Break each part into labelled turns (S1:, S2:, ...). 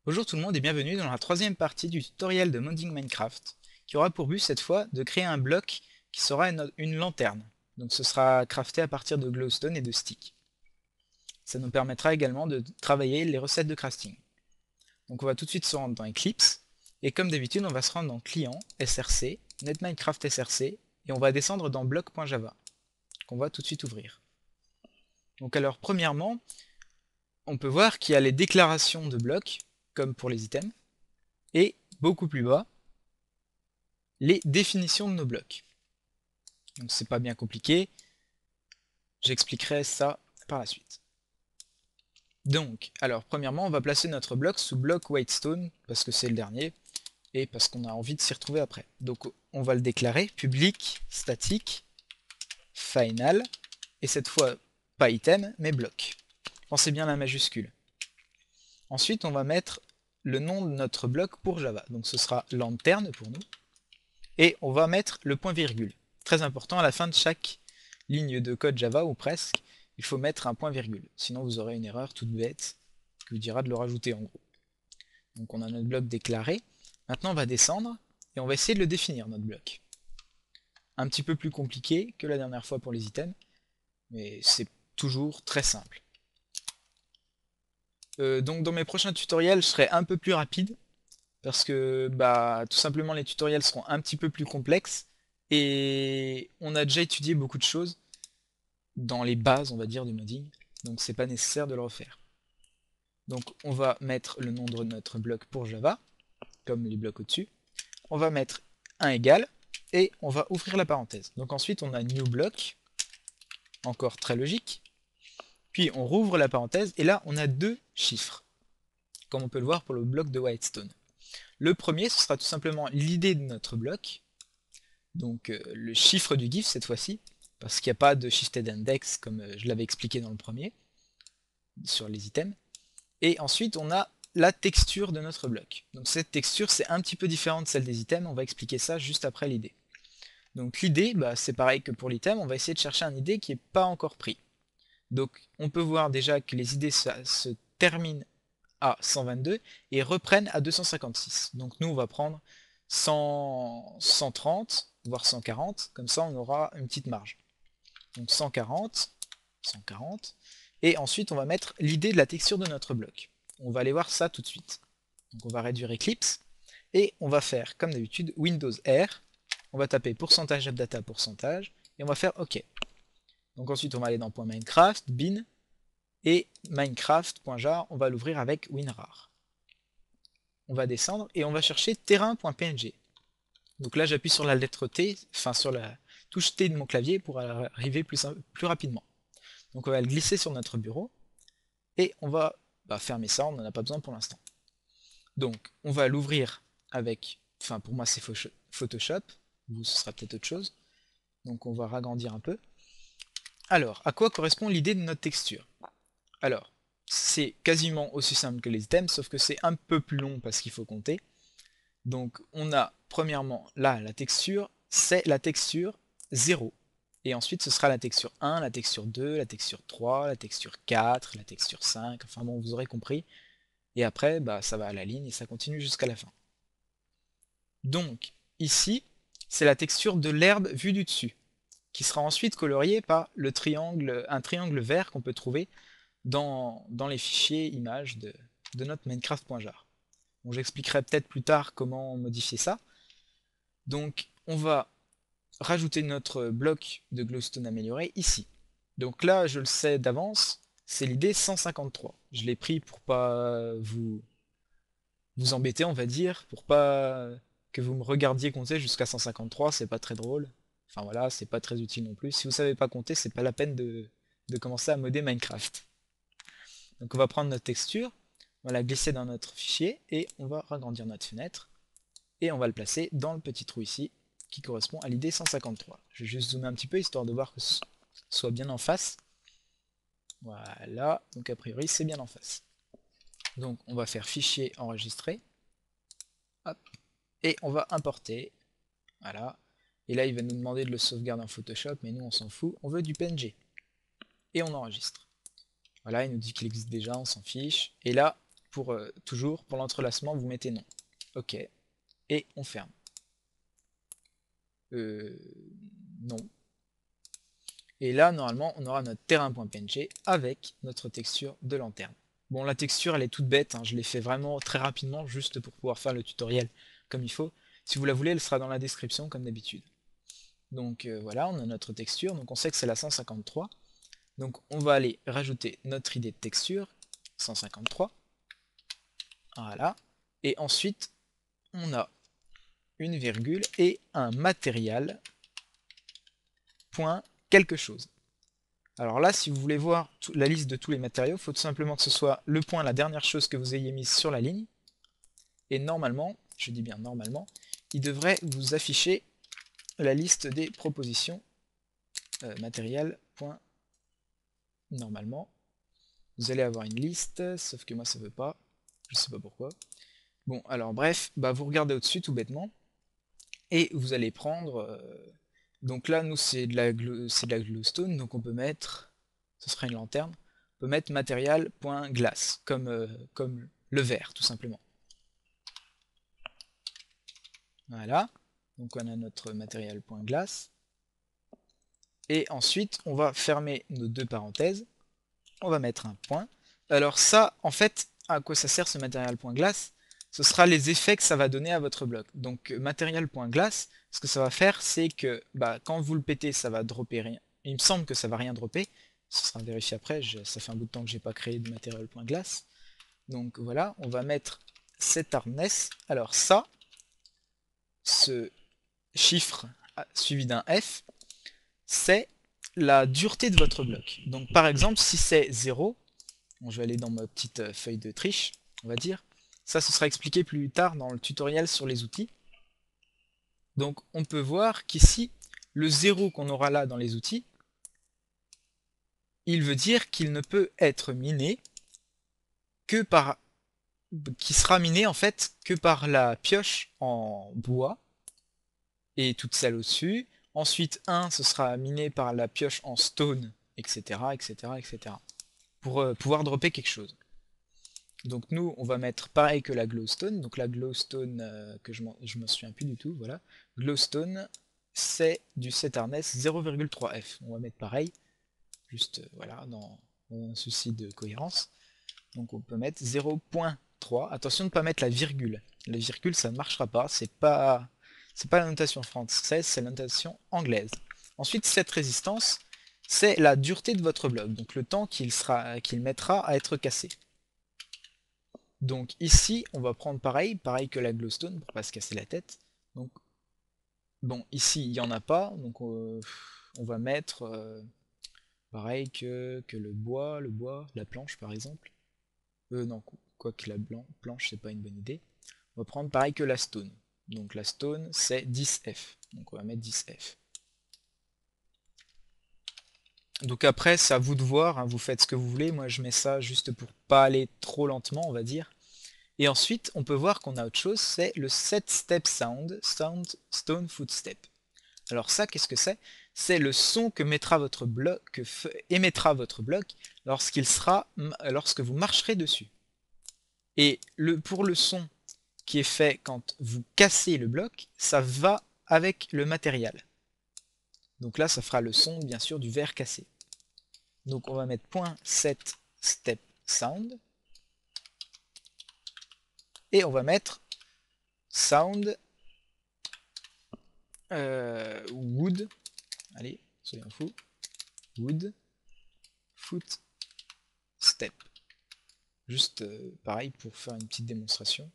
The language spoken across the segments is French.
S1: Bonjour tout le monde et bienvenue dans la troisième partie du tutoriel de modding Minecraft, qui aura pour but cette fois de créer un bloc qui sera une lanterne. Donc ce sera crafté à partir de glowstone et de stick. Ça nous permettra également de travailler les recettes de crafting. Donc on va tout de suite se rendre dans Eclipse, et comme d'habitude on va se rendre dans Client, SRC, NetMinecraft SRC, et on va descendre dans bloc.java, qu'on va tout de suite ouvrir. Donc alors premièrement, on peut voir qu'il y a les déclarations de blocs, comme pour les items, et beaucoup plus bas, les définitions de nos blocs. Donc c'est pas bien compliqué, j'expliquerai ça par la suite. Donc, alors premièrement, on va placer notre bloc sous bloc whitestone, parce que c'est le dernier, et parce qu'on a envie de s'y retrouver après. Donc on va le déclarer, public, statique, final, et cette fois, pas item, mais bloc. Pensez bien à la majuscule. Ensuite, on va mettre le nom de notre bloc pour Java. Donc ce sera lanterne pour nous. Et on va mettre le point virgule. Très important, à la fin de chaque ligne de code Java, ou presque, il faut mettre un point virgule. Sinon vous aurez une erreur toute bête qui vous dira de le rajouter en gros. Donc on a notre bloc déclaré. Maintenant on va descendre et on va essayer de le définir, notre bloc. Un petit peu plus compliqué que la dernière fois pour les items, mais c'est toujours très simple. Donc dans mes prochains tutoriels, je serai un peu plus rapide, parce que tout simplement les tutoriels seront un petit peu plus complexes, et on a déjà étudié beaucoup de choses dans les bases, on va dire, du modding, donc c'est pas nécessaire de le refaire. Donc on va mettre le nom de notre bloc pour Java, comme les blocs au-dessus. On va mettre un égal, et on va ouvrir la parenthèse. Donc ensuite on a new block, encore très logique, puis on rouvre la parenthèse, et là on a deux chiffres, comme on peut le voir pour le bloc de Whitestone. Le premier, ce sera tout simplement l'idée de notre bloc, donc le chiffre du GIF cette fois-ci, parce qu'il n'y a pas de shifted index comme je l'avais expliqué dans le premier, sur les items. Et ensuite, on a la texture de notre bloc. Donc cette texture, c'est un petit peu différent de celle des items, on va expliquer ça juste après l'idée. Donc l'idée, c'est pareil que pour l'item, on va essayer de chercher un idée qui n'est pas encore pris. Donc on peut voir déjà que les idées se terminent à 122 et reprennent à 256. Donc nous, on va prendre 100, 130, voire 140, comme ça on aura une petite marge. Donc 140, 140, et ensuite on va mettre l'idée de la texture de notre bloc. On va aller voir ça tout de suite. Donc on va réduire Eclipse, et on va faire, comme d'habitude, Windows R, on va taper pourcentage appdata pourcentage, et on va faire OK. Donc ensuite on va aller dans .minecraft, bin, et minecraft.jar, on va l'ouvrir avec WinRAR. On va descendre et on va chercher terrain.png. Donc là j'appuie sur la lettre T, enfin sur la touche T de mon clavier pour arriver plus rapidement. Donc on va le glisser sur notre bureau et on va fermer ça, on n'en a pas besoin pour l'instant. Donc on va l'ouvrir avec, enfin pour moi c'est Photoshop, vous ce sera peut-être autre chose. Donc on va ragrandir un peu. Alors, à quoi correspond l'idée de notre texture? Alors, c'est quasiment aussi simple que les items, sauf que c'est un peu plus long parce qu'il faut compter. Donc on a premièrement là la texture, c'est la texture 0. Et ensuite ce sera la texture 1, la texture 2, la texture 3, la texture 4, la texture 5, enfin bon vous aurez compris. Et après ça va à la ligne et ça continue jusqu'à la fin. Donc ici c'est la texture de l'herbe vue du dessus, qui sera ensuite coloriée par le triangle, un triangle vert qu'on peut trouver dans les fichiers images de notre Minecraft.jar. Bon, j'expliquerai peut-être plus tard comment modifier ça. Donc on va rajouter notre bloc de glowstone amélioré ici. Donc là, je le sais d'avance, c'est l'idée 153. Je l'ai pris pour pas vous embêter, on va dire, pour pas que vous me regardiez compter jusqu'à 153, c'est pas très drôle. Enfin voilà, c'est pas très utile non plus. Si vous savez pas compter, c'est pas la peine de commencer à modder Minecraft. Donc on va prendre notre texture, on va la glisser dans notre fichier et on va agrandir notre fenêtre et on va le placer dans le petit trou ici qui correspond à l'idée 153. Je vais juste zoomer un petit peu histoire de voir que ce soit bien en face. Voilà, donc a priori c'est bien en face. Donc on va faire fichier enregistré. Hop, et on va importer. Voilà. Et là il va nous demander de le sauvegarder en Photoshop, mais nous on s'en fout, on veut du PNG. Et on enregistre. Voilà, il nous dit qu'il existe déjà, on s'en fiche. Et là, pour toujours, pour l'entrelacement, vous mettez non. Ok. Et on ferme. Non. Et là, normalement, on aura notre terrain.png avec notre texture de lanterne. Bon, la texture, elle est toute bête, hein, je l'ai fait vraiment très rapidement, juste pour pouvoir faire le tutoriel comme il faut. Si vous la voulez, elle sera dans la description, comme d'habitude. Donc voilà, on a notre texture, donc on sait que c'est la 153. Donc on va aller rajouter notre idée de texture, 153. Voilà. Et ensuite, on a une virgule et un matériel point quelque chose. Alors là, si vous voulez voir la liste de tous les matériaux, il faut tout simplement que ce soit le point, la dernière chose que vous ayez mise sur la ligne. Et normalement, je dis bien normalement, il devrait vous afficher la liste des propositions matériel. Normalement, vous allez avoir une liste, sauf que moi ça veut pas, je sais pas pourquoi. Bon, alors bref, bah, vous regardez au-dessus tout bêtement, et vous allez prendre... donc là, nous c'est de la glowstone, donc on peut mettre... Ce sera une lanterne. On peut mettre matériel.glace, comme le verre, tout simplement. Voilà. Donc on a notre matériel.glace. Et ensuite, on va fermer nos deux parenthèses. On va mettre un point. Alors ça, en fait, à quoi ça sert ce matériel.glace? Ce sera les effets que ça va donner à votre bloc. Donc matériel.glace, ce que ça va faire, c'est que bah, quand vous le pétez, ça va dropper rien. Il me semble que ça va rien dropper. Ce sera vérifié après. Ça fait un bout de temps que j'ai pas créé de matériel.glace. Donc voilà, on va mettre cet hardness. Alors ça, ce chiffre suivi d'un F, c'est la dureté de votre bloc. Donc par exemple, si c'est 0, bon, je vais aller dans ma petite feuille de triche, on va dire. Ça, ce sera expliqué plus tard dans le tutoriel sur les outils. Donc on peut voir qu'ici, le 0 qu'on aura là dans les outils, il veut dire qu'il ne peut être miné que par... qui sera miné en fait que par la pioche en bois et toute celle au-dessus. Ensuite, 1, ce sera miné par la pioche en stone, etc., etc., etc. Pour pouvoir dropper quelque chose. Donc nous, on va mettre pareil que la glowstone. Donc la glowstone, que je me souviens plus du tout, voilà. Glowstone, c'est du set hardness 0,3F. On va mettre pareil, juste voilà, dans un souci de cohérence. Donc on peut mettre 0,3. Attention de ne pas mettre la virgule. La virgule, ça ne marchera pas. C'est pas la notation française, c'est la notation anglaise. Ensuite, cette résistance, c'est la dureté de votre bloc. Donc le temps qu'il mettra à être cassé. Donc ici, on va prendre pareil que la glowstone pour pas se casser la tête. Donc bon, ici il n'y en a pas, donc on va mettre pareil que le bois, la planche par exemple. Non, quoique la planche c'est pas une bonne idée. On va prendre pareil que la stone. Donc la stone c'est 10F. Donc on va mettre 10F. Donc après, c'est à vous de voir, hein, vous faites ce que vous voulez. Moi je mets ça juste pour pas aller trop lentement, on va dire. Et ensuite, on peut voir qu'on a autre chose, c'est le set step sound, stone footstep. Alors ça, qu'est-ce que c'est? C'est le son que mettra votre bloc, émettra votre bloc lorsque vous marcherez dessus. Et pour le son qui est fait quand vous cassez le bloc, ça va avec le matériel. Donc là, ça fera le son, bien sûr, du verre cassé. Donc on va mettre .set step sound. Et on va mettre sound wood, allez, soyons fous, wood, foot, step. Juste pareil pour faire une petite démonstration.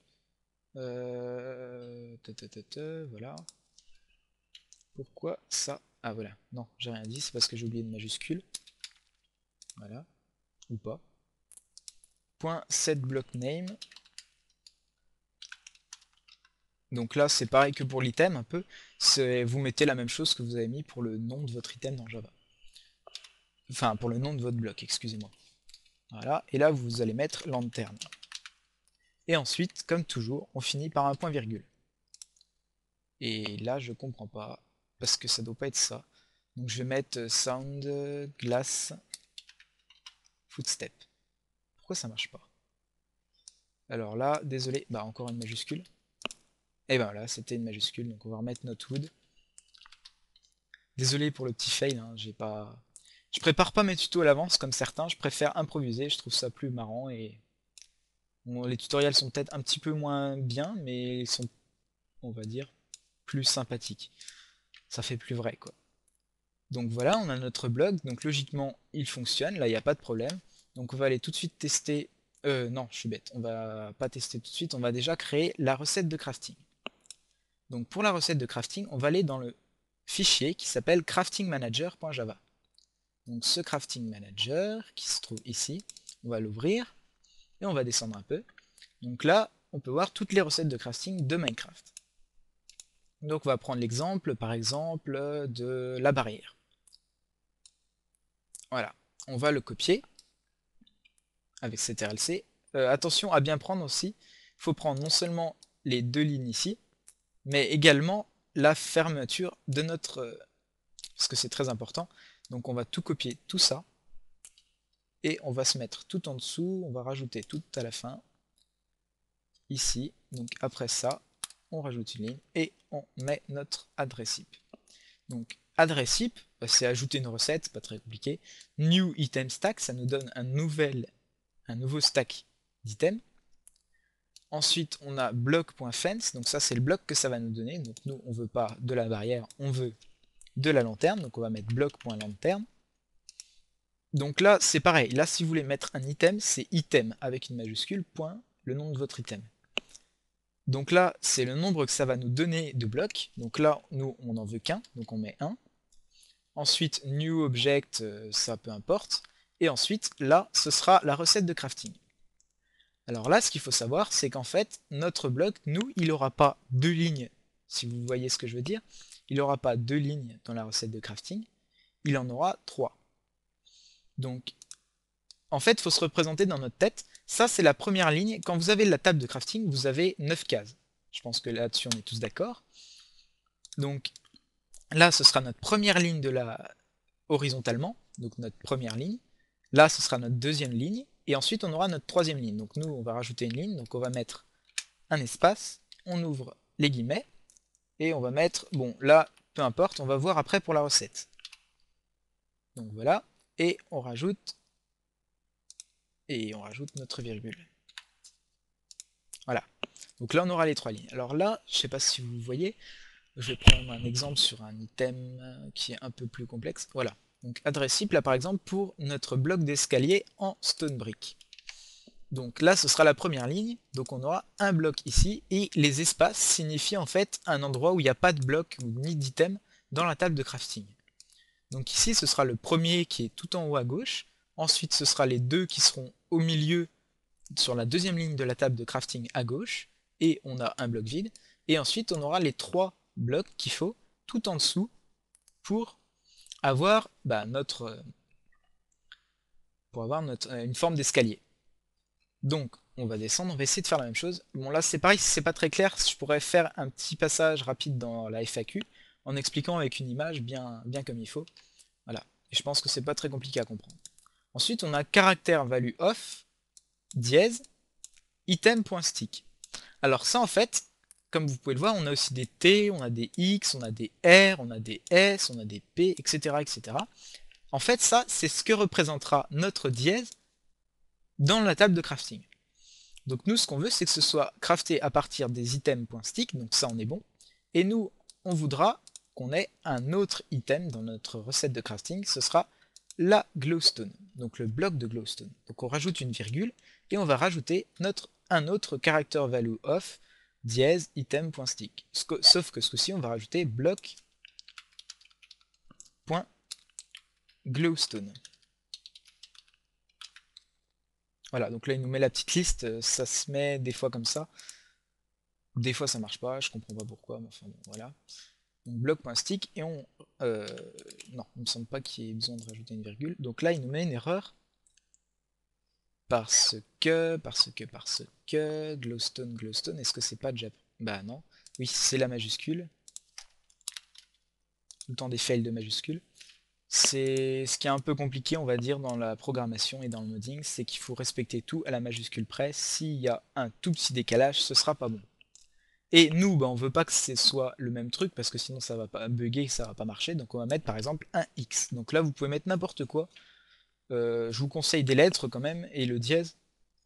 S1: Voilà. Pourquoi ça? Ah voilà, non, j'ai rien dit, c'est parce que j'ai oublié de majuscule. Voilà, ou pas. Point set block name. Donc là, c'est pareil que pour l'item, un peu. Vous mettez la même chose que vous avez mis pour le nom de votre item dans Java. Enfin, pour le nom de votre bloc, excusez-moi. Voilà, et là, vous allez mettre lanterne. Et ensuite, comme toujours, on finit par un point virgule. Et là, je comprends pas, parce que ça doit pas être ça. Donc je vais mettre sound glass footstep. Pourquoi ça marche pas? Alors là, désolé, bah encore une majuscule. Et ben là, c'était une majuscule, donc on va remettre notre wood. Désolé pour le petit fail, hein, je prépare pas mes tutos à l'avance comme certains, je préfère improviser, je trouve ça plus marrant et bon, les tutoriels sont peut-être un petit peu moins bien, mais ils sont, on va dire, plus sympathiques. Ça fait plus vrai, quoi. Donc voilà, on a notre blog, donc logiquement il fonctionne, là il n'y a pas de problème. Donc on va aller tout de suite tester, non je suis bête, on va pas tester tout de suite, on va déjà créer la recette de crafting. Donc pour la recette de crafting, on va aller dans le fichier qui s'appelle craftingmanager.java. Donc ce crafting manager qui se trouve ici, on va l'ouvrir et on va descendre un peu. Donc là, on peut voir toutes les recettes de crafting de Minecraft. Donc on va prendre l'exemple, par exemple, de la barrière. Voilà, on va le copier avec CTRL-C. Attention à bien prendre aussi, il faut prendre non seulement les deux lignes ici, mais également la fermeture de notre... parce que c'est très important. Donc on va tout copier, tout ça, et on va se mettre tout en dessous, on va rajouter tout à la fin, ici. Donc après ça, on rajoute une ligne et on met notre adresse IP. Donc adresse IP, c'est ajouter une recette, pas très compliqué. New item stack, ça nous donne un nouveau stack d'items. Ensuite, on a block.fence, donc ça c'est le bloc que ça va nous donner. Donc nous, on veut pas de la barrière, on veut de la lanterne. Donc on va mettre bloc.lanterne. Donc là, c'est pareil. Là, si vous voulez mettre un item, c'est item avec une majuscule, point, le nom de votre item. Donc là, c'est le nombre que ça va nous donner de blocs. Donc là, nous, on n'en veut qu'un, donc on met 1. Ensuite, new object, ça peu importe. Et ensuite, là, ce sera la recette de crafting. Alors là, ce qu'il faut savoir, c'est qu'en fait, notre bloc, nous, il n'aura pas deux lignes, si vous voyez ce que je veux dire. Il n'aura pas deux lignes dans la recette de crafting, il en aura trois. Donc, en fait, il faut se représenter dans notre tête. Ça, c'est la première ligne. Quand vous avez la table de crafting, vous avez 9 cases. Je pense que là-dessus, on est tous d'accord. Donc, là, ce sera notre première ligne de la horizontalement, donc notre première ligne. Là, ce sera notre deuxième ligne. Et ensuite, on aura notre troisième ligne. Donc nous, on va rajouter une ligne. Donc on va mettre un espace. On ouvre les guillemets. Et on va mettre, bon, là, peu importe, on va voir après pour la recette. Donc voilà. Et on rajoute notre virgule. Voilà. Donc là, on aura les trois lignes. Alors là, je ne sais pas si vous voyez, je vais prendre un exemple sur un item qui est un peu plus complexe. Voilà. Donc adresse IP, là par exemple, pour notre bloc d'escalier en stone brick. Donc là, ce sera la première ligne. Donc on aura un bloc ici. Et les espaces signifient en fait un endroit où il n'y a pas de bloc ni d'item dans la table de crafting. Donc ici, ce sera le premier qui est tout en haut à gauche. Ensuite, ce sera les deux qui seront au milieu sur la deuxième ligne de la table de crafting à gauche. Et on a un bloc vide. Et ensuite, on aura les trois blocs qu'il faut tout en dessous pour avoir une forme d'escalier. Donc, on va descendre, on va essayer de faire la même chose. Bon, là, c'est pareil, si c'est pas très clair, je pourrais faire un petit passage rapide dans la FAQ en expliquant avec une image bien comme il faut. Voilà. Et je pense que c'est pas très compliqué à comprendre. Ensuite, on a caractère value off, dièse, item.stick. Alors ça, en fait, comme vous pouvez le voir, on a aussi des T, on a des X, on a des R, on a des S, on a des P, etc. etc. En fait, ça, c'est ce que représentera notre dièse dans la table de crafting. Donc nous, ce qu'on veut, c'est que ce soit crafté à partir des items.stick, donc ça, on est bon. Et nous, on voudra qu'on ait un autre item dans notre recette de crafting, ce sera la glowstone, donc le bloc de glowstone. Donc on rajoute une virgule, et on va rajouter un autre character value of dièse item.stick. Sauf que ce coup-ci, on va rajouter bloc.glowstone. Voilà, donc là il nous met la petite liste, ça se met des fois comme ça. Des fois ça marche pas, je comprends pas pourquoi, mais enfin bon, voilà. Donc bloc.stick et on... non, il me semble pas qu'il y ait besoin de rajouter une virgule. Donc là il nous met une erreur. Parce que, glowstone, est-ce que c'est pas déjà... Bah non. Oui, c'est la majuscule. Tout le temps des fails de majuscules. C'est ce qui est un peu compliqué, on va dire, dans la programmation et dans le modding, c'est qu'il faut respecter tout à la majuscule près. S'il y a un tout petit décalage, ce sera pas bon. Et nous, bah, on veut pas que ce soit le même truc parce que sinon ça va pas bugger, ça va pas marcher. Donc on va mettre par exemple un X. Donc là, vous pouvez mettre n'importe quoi. Je vous conseille des lettres quand même et le dièse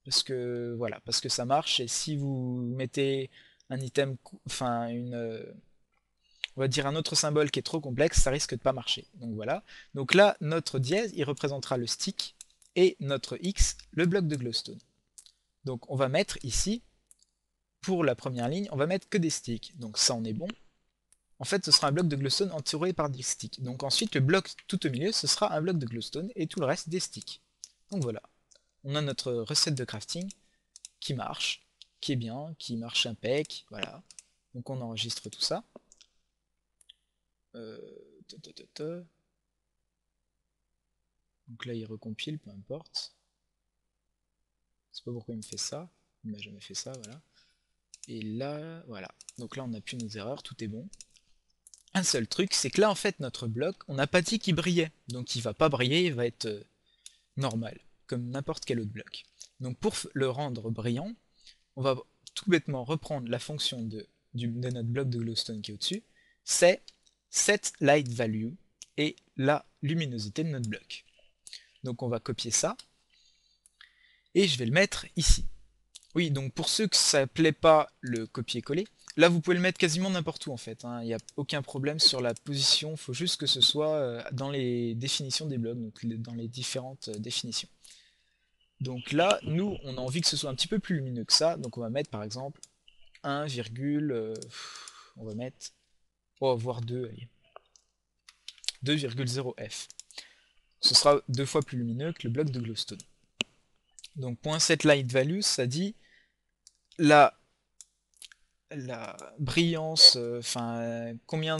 S1: parce que voilà, parce que ça marche. Et si vous mettez un item, enfin on va dire un autre symbole qui est trop complexe, ça risque de pas marcher. Donc voilà. Donc là, notre dièse, il représentera le stick et notre X, le bloc de glowstone. Donc on va mettre ici, pour la première ligne, on va mettre que des sticks. Donc ça, on est bon. En fait, ce sera un bloc de glowstone entouré par des sticks. Donc ensuite, le bloc tout au milieu, ce sera un bloc de glowstone et tout le reste des sticks. Donc voilà. On a notre recette de crafting qui marche, qui est bien, qui marche impec. Voilà. Donc on enregistre tout ça. Euh, Donc là, il recompile, peu importe. Je sais pas pourquoi il me fait ça. Il m'a jamais fait ça, voilà. Et là, voilà. Donc là, on n'a plus nos erreurs, tout est bon. Un seul truc, c'est que là, en fait, notre bloc, on n'a pas dit qu'il brillait. Donc il va pas briller, il va être normal, comme n'importe quel autre bloc. Donc pour le rendre brillant, on va tout bêtement reprendre la fonction de notre bloc de glowstone qui est au-dessus. C'est set light value et la luminosité de notre bloc. Donc on va copier ça et je vais le mettre ici. Oui, donc pour ceux que ça plaît pas le copier-coller, là vous pouvez le mettre quasiment n'importe où en fait, hein. Il n'y a aucun problème sur la position, il faut juste que ce soit dans les définitions des blocs, donc dans les différentes définitions. Donc là, nous, on a envie que ce soit un petit peu plus lumineux que ça, donc on va mettre par exemple 1, on va mettre, oh, voire 2, allez, 2,0 F. Ce sera 2 fois plus lumineux que le bloc de glowstone. Donc .setLightValue, ça dit la brillance, à combien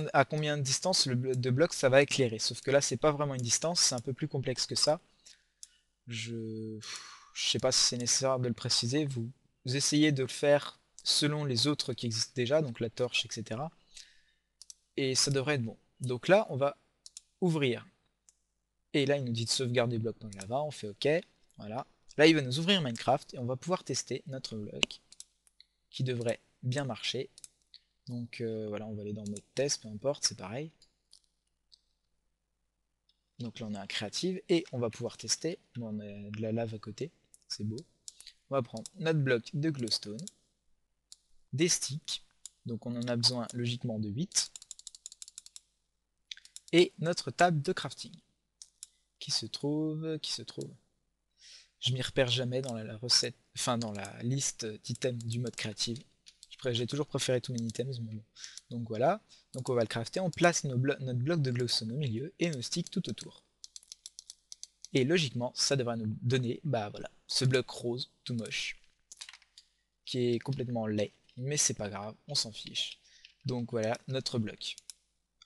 S1: de distance de bloc ça va éclairer. Sauf que là, c'est pas vraiment une distance, c'est un peu plus complexe que ça. Je sais pas si c'est nécessaire de le préciser. Vous essayez de le faire selon les autres qui existent déjà, donc la torche, etc. Et ça devrait être bon. Donc là, on va ouvrir. Et là, il nous dit de sauvegarder bloc dans Java, on fait OK. Voilà. Là, il va nous ouvrir Minecraft et on va pouvoir tester notre bloc qui devrait bien marcher. Donc voilà, on va aller dans mode test, peu importe, c'est pareil. Donc là on a un creative et on va pouvoir tester. Bon, on a de la lave à côté, c'est beau. On va prendre notre bloc de glowstone, des sticks, donc on en a besoin logiquement de 8, et notre table de crafting, qui se trouve, je m'y repère jamais dans la recette, enfin dans la liste d'items du mode créative. J'ai toujours préféré tous mes items, mais bon. Donc voilà, donc on va le crafter, on place notre bloc de glowstone au milieu et nos sticks tout autour. Et logiquement, ça devrait nous donner, bah voilà, ce bloc rose, tout moche, qui est complètement laid, mais c'est pas grave, on s'en fiche. Donc voilà, notre bloc.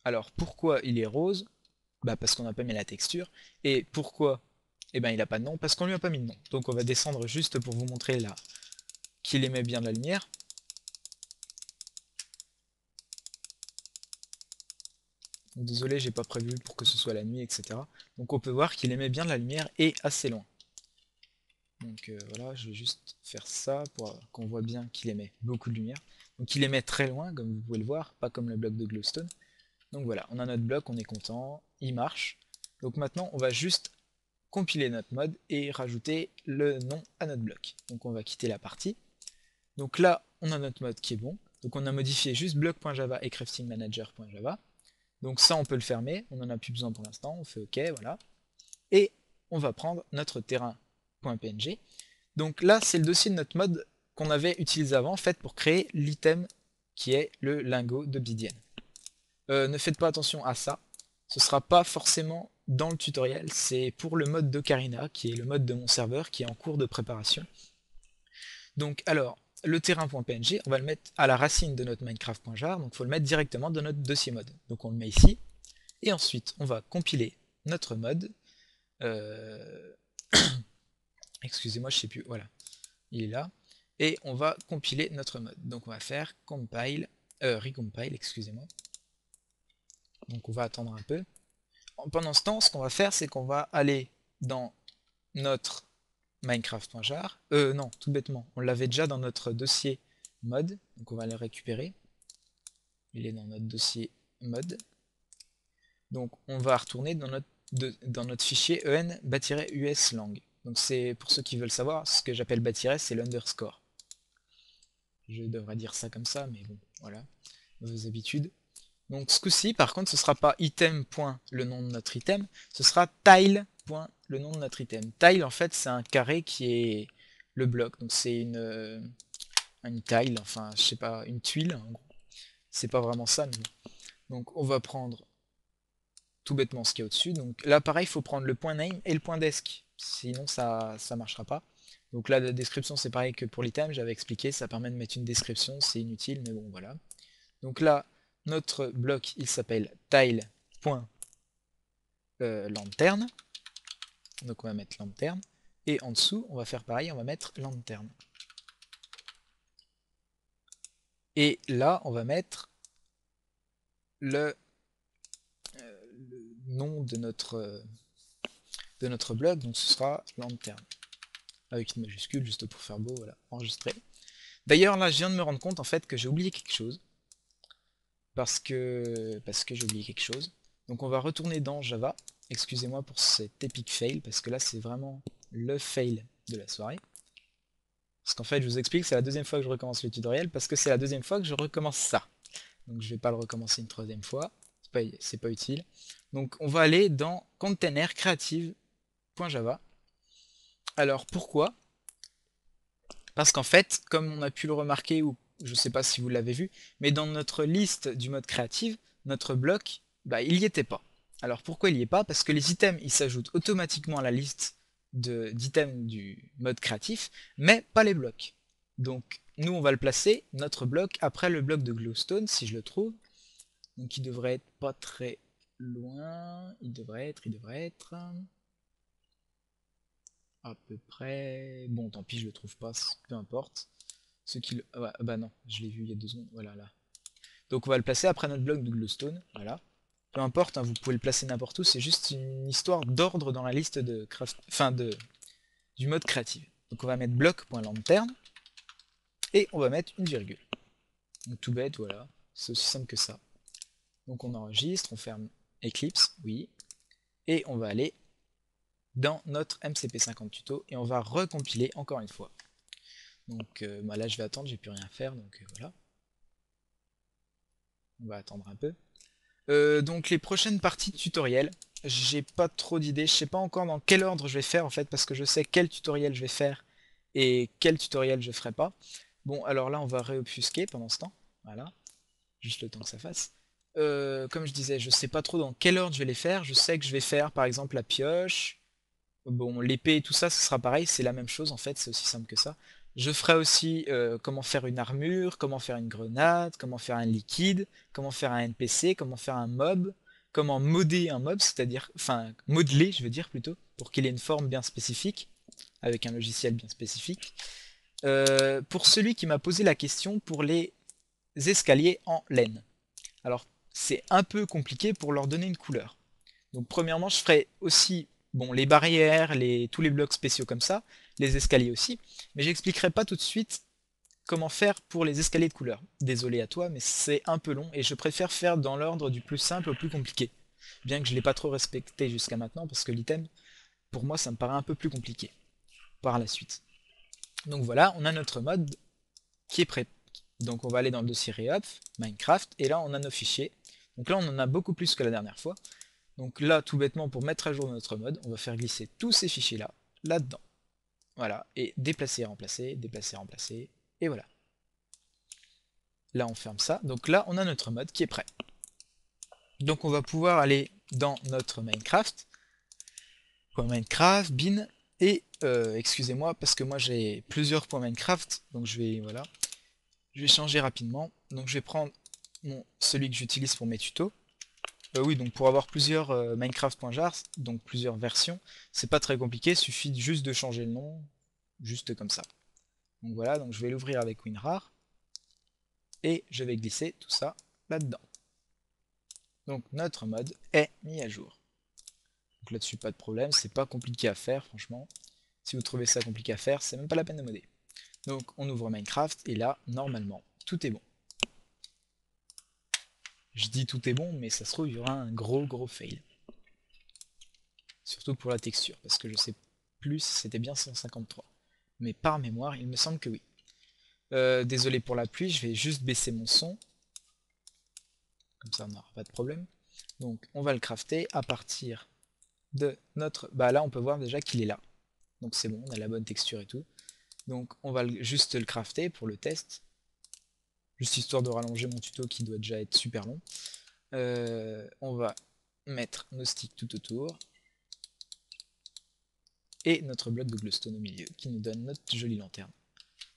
S1: Alors, pourquoi il est rose? Bah parce qu'on n'a pas mis la texture. Et pourquoi? Eh ben il a pas de nom, parce qu'on lui a pas mis de nom. Donc on va descendre juste pour vous montrer là qu'il émet bien de la lumière. Désolé, j'ai pas prévu pour que ce soit la nuit, etc. Donc on peut voir qu'il émet bien de la lumière et assez loin. Donc voilà, je vais juste faire ça pour qu'on voit bien qu'il émet beaucoup de lumière. Donc il émet très loin, comme vous pouvez le voir, pas comme le bloc de glowstone. Donc voilà, on a notre bloc, on est content, il marche. Donc maintenant, on va juste compiler notre mode et rajouter le nom à notre bloc. Donc on va quitter la partie. Donc là, on a notre mode qui est bon. Donc on a modifié juste bloc.java et craftingmanager.java. Donc ça, on peut le fermer, on n'en a plus besoin pour l'instant, on fait OK, voilà. Et on va prendre notre terrain.png. Donc là, c'est le dossier de notre mode qu'on avait utilisé avant, en fait, pour créer l'item qui est le lingot d'obsidienne. Ne faites pas attention à ça, ce sera pas forcément dans le tutoriel, c'est pour le mode d'Ocarina, qui est le mode de mon serveur, qui est en cours de préparation. Donc alors, le terrain.png, on va le mettre à la racine de notre minecraft.jar, donc il faut le mettre directement dans notre dossier mode. Donc on le met ici, et ensuite on va compiler notre mode. Euh... Excusez-moi, je sais plus, voilà, il est là. Et on va compiler notre mode. Donc on va faire recompile, excusez-moi. Donc on va attendre un peu. pendant ce temps, ce qu'on va faire, c'est qu'on va aller dans notre Minecraft.jar. Non, tout bêtement, on l'avait déjà dans notre dossier mode, donc on va le récupérer. Il est dans notre dossier mode. Donc on va retourner dans notre fichier en-us-lang. Donc c'est pour ceux qui veulent savoir, ce que j'appelle bas-tiret, c'est l'underscore. Je devrais dire ça comme ça, mais bon, voilà, vos habitudes. Donc ce coup-ci, par contre, ce sera pas item. Le nom de notre item, ce sera tile. Le nom de notre item. Tile, en fait, c'est un carré qui est le bloc. Donc c'est une tile, enfin, je sais pas, une tuile, en gros. C'est pas vraiment ça, mais bon. Donc on va prendre tout bêtement ce qu'il y a au-dessus. Donc là, pareil, il faut prendre le point name et le point desk. Sinon, ça marchera pas. Donc là, la description, c'est pareil que pour l'item, j'avais expliqué, ça permet de mettre une description, c'est inutile, mais bon, voilà. Donc là, notre bloc, il s'appelle tile.lanterne. Donc on va mettre lanterne. Et en dessous, on va faire pareil, on va mettre lanterne. Et là, on va mettre le nom de notre bloc, donc ce sera lanterne. Avec une majuscule, juste pour faire beau, voilà, enregistré. D'ailleurs, là, je viens de me rendre compte, en fait, que j'ai oublié quelque chose. Parce que j'ai oublié quelque chose. Donc on va retourner dans Java. Excusez-moi pour cet epic fail, parce que là, c'est vraiment le fail de la soirée. Parce qu'en fait, je vous explique, c'est la deuxième fois que je recommence le tutoriel, parce que c'est la deuxième fois que je recommence ça. Donc je vais pas le recommencer une troisième fois, c'est pas utile. Donc on va aller dans container creative.java. Alors pourquoi? Parce qu'en fait, comme on a pu le remarquer, ou je sais pas si vous l'avez vu, mais dans notre liste du mode créative, notre bloc, bah, il n'y était pas. Alors pourquoi il n'y est pas? Parce que les items, ils s'ajoutent automatiquement à la liste d'items du mode créatif, mais pas les blocs. Donc nous, on va le placer, notre bloc, après le bloc de glowstone, si je le trouve. Donc il devrait être pas très loin. Il devrait être à peu près... Bon, tant pis, je le trouve pas, peu importe. Ceux qui le... ah bah non, je l'ai vu il y a 2 secondes, voilà là. Donc on va le placer après notre bloc de glowstone, voilà. Peu importe, hein, vous pouvez le placer n'importe où, c'est juste une histoire d'ordre dans la liste de craft... du mode créatif. Donc on va mettre bloc.lanterne et on va mettre une virgule. Donc tout bête, voilà, c'est aussi simple que ça. Donc on enregistre, on ferme Eclipse, oui, et on va aller dans notre MCP50 tuto et on va recompiler encore une fois. Donc bah là je vais attendre, j'ai plus rien à faire, donc voilà. On va attendre un peu. Donc les prochaines parties de tutoriel, j'ai pas trop d'idées, je sais pas encore dans quel ordre je vais faire en fait, parce que je sais quel tutoriel je vais faire et quel tutoriel je ferai pas. Bon, alors là on va réobfusquer pendant ce temps, voilà, juste le temps que ça fasse. Comme je disais, je sais pas trop dans quel ordre je vais les faire, je sais que je vais faire par exemple la pioche, bon l'épée et tout ça, ce sera pareil, c'est la même chose en fait, c'est aussi simple que ça. Je ferai aussi comment faire une armure, comment faire une grenade, comment faire un liquide, comment faire un NPC, comment faire un mob, comment modder un mob, c'est-à-dire, enfin, modeler, je veux dire plutôt, pour qu'il ait une forme bien spécifique, avec un logiciel bien spécifique. Pour celui qui m'a posé la question pour les escaliers en laine. Alors, c'est un peu compliqué pour leur donner une couleur. Donc, premièrement, je ferai aussi bon, les barrières, tous les blocs spéciaux comme ça, les escaliers aussi, mais j'expliquerai pas tout de suite comment faire pour les escaliers de couleur. Désolé à toi, mais c'est un peu long et je préfère faire dans l'ordre du plus simple au plus compliqué. Bien que je ne l'ai pas trop respecté jusqu'à maintenant parce que l'item, pour moi, ça me paraît un peu plus compliqué par la suite. Donc voilà, on a notre mode qui est prêt. Donc on va aller dans le dossier Rehop, Minecraft, et là on a nos fichiers. Donc là on en a beaucoup plus que la dernière fois. Donc là, tout bêtement, pour mettre à jour notre mode, on va faire glisser tous ces fichiers-là, là-dedans. Voilà, et déplacer, remplacer, remplacer, et voilà. Là, on ferme ça. Donc là, on a notre mode qui est prêt. Donc on va pouvoir aller dans notre Minecraft, .minecraft, bin, et excusez-moi, parce que moi j'ai plusieurs points Minecraft, donc voilà, je vais changer rapidement. Donc je vais prendre celui que j'utilise pour mes tutos. Oui, donc pour avoir plusieurs Minecraft.jar, donc plusieurs versions, c'est pas très compliqué, il suffit juste de changer le nom, juste comme ça. Donc voilà, donc je vais l'ouvrir avec WinRAR, et je vais glisser tout ça là-dedans. Donc notre mode est mis à jour. Donc là-dessus, pas de problème, c'est pas compliqué à faire, franchement. Si vous trouvez ça compliqué à faire, c'est même pas la peine de modder. Donc on ouvre Minecraft, et là, normalement, tout est bon. Je dis tout est bon, mais ça se trouve, il y aura un gros fail. Surtout pour la texture, parce que je sais plus si c'était bien 153. Mais par mémoire, il me semble que oui. Désolé pour la pluie, je vais juste baisser mon son. Comme ça, on n'aura pas de problème. Donc, on va le crafter à partir de notre... Bah là, on peut voir déjà qu'il est là. Donc c'est bon, on a la bonne texture et tout. Donc, on va juste le crafter pour le test. Juste histoire de rallonger mon tuto qui doit déjà être super long. On va mettre nos sticks tout autour. Et notre bloc de glowstone au milieu, qui nous donne notre jolie lanterne.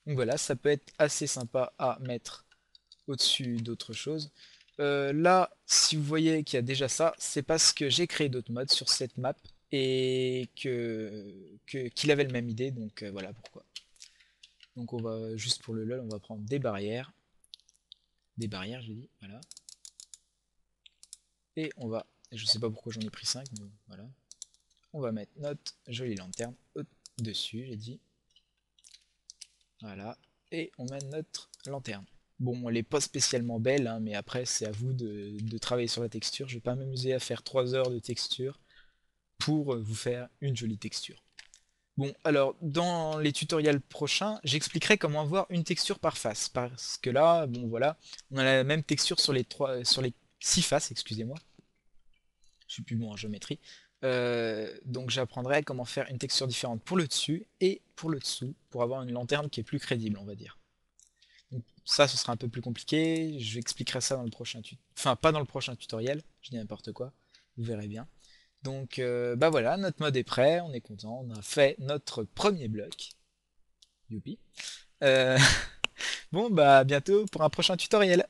S1: Donc voilà, ça peut être assez sympa à mettre au-dessus d'autres choses. Là, si vous voyez qu'il y a déjà ça, c'est parce que j'ai créé d'autres mods sur cette map et qu'il avait le même idée, donc voilà pourquoi. Donc on va, juste pour le lol, on va prendre des barrières. Des barrières, j'ai dit, voilà. Et on va, je sais pas pourquoi j'en ai pris 5, mais voilà. On va mettre notre jolie lanterne au-dessus, j'ai dit. Voilà. Et on met notre lanterne. Bon, elle est pas spécialement belle, hein, mais après c'est à vous de travailler sur la texture. Je vais pas m'amuser à faire 3 heures de texture pour vous faire une jolie texture. Bon, alors dans les tutoriels prochains, j'expliquerai comment avoir une texture par face. Parce que là, bon voilà, on a la même texture sur les 6 faces, excusez-moi. Je suis plus bon en géométrie. Donc j'apprendrai comment faire une texture différente pour le dessus et pour le dessous, pour avoir une lanterne qui est plus crédible, on va dire. Donc ça, ce sera un peu plus compliqué. Je expliquerai ça dans le prochain Enfin, pas dans le prochain tutoriel, je dis n'importe quoi. Vous verrez bien. Donc, bah voilà, notre mode est prêt, on est content. On a fait notre premier bloc. Youpi. Euh, Bon, bah à bientôt pour un prochain tutoriel.